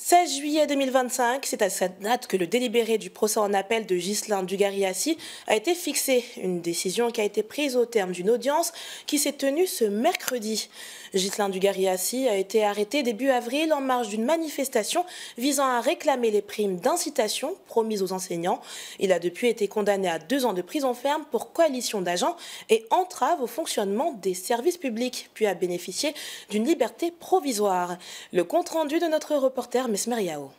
16 juillet 2025, c'est à cette date que le délibéré du procès en appel de Ghislain Dugariassi a été fixé. Une décision qui a été prise au terme d'une audience qui s'est tenue ce mercredi. Ghislain Dugariassi a été arrêté début avril en marge d'une manifestation visant à réclamer les primes d'incitation promises aux enseignants. Il a depuis été condamné à 2 ans de prison ferme pour coalition d'agents et entrave au fonctionnement des services publics, puis a bénéficié d'une liberté provisoire. Le compte-rendu de notre reporter Mesmer Yao.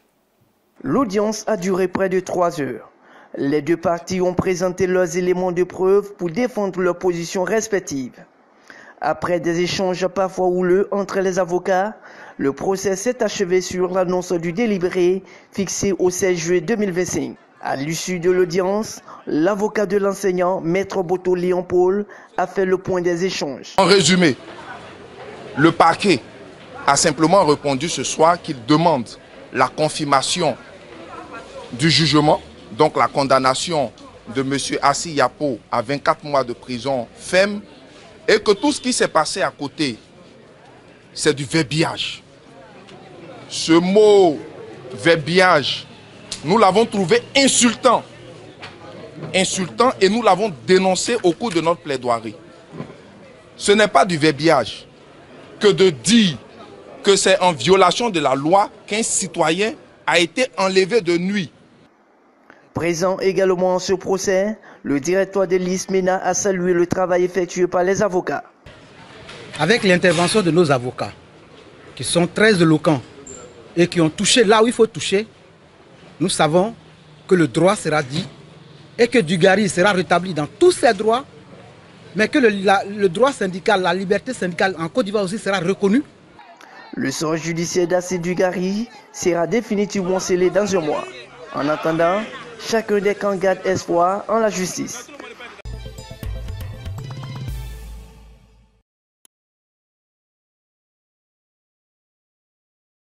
L'audience a duré près de 3 heures. Les deux parties ont présenté leurs éléments de preuve pour défendre leurs positions respectives. Après des échanges parfois houleux entre les avocats, le procès s'est achevé sur l'annonce du délibéré fixé au 16 juillet 2025. À l'issue de l'audience, l'avocat de l'enseignant, Maître Boto Léon-Paul, a fait le point des échanges. En résumé, le parquet a simplement répondu ce soir qu'il demande la confirmation du jugement, donc la condamnation de M. Assi Yapo à 24 mois de prison ferme, et que tout ce qui s'est passé à côté, c'est du verbiage. Ce mot verbiage, nous l'avons trouvé insultant. Insultant, et nous l'avons dénoncé au cours de notre plaidoirie. Ce n'est pas du verbiage que de dire que c'est en violation de la loi qu'un citoyen a été enlevé de nuit. Présent également en ce procès, le directeur de l'ISMENA a salué le travail effectué par les avocats. Avec l'intervention de nos avocats, qui sont très éloquents et qui ont touché là où il faut toucher, nous savons que le droit sera dit et que Dugari sera rétabli dans tous ses droits, mais que le droit syndical, la liberté syndicale en Côte d'Ivoire aussi sera reconnue. Le sort judiciaire d'Assi Dugari sera définitivement scellé dans un mois. En attendant, chacun des camps garde espoir en la justice.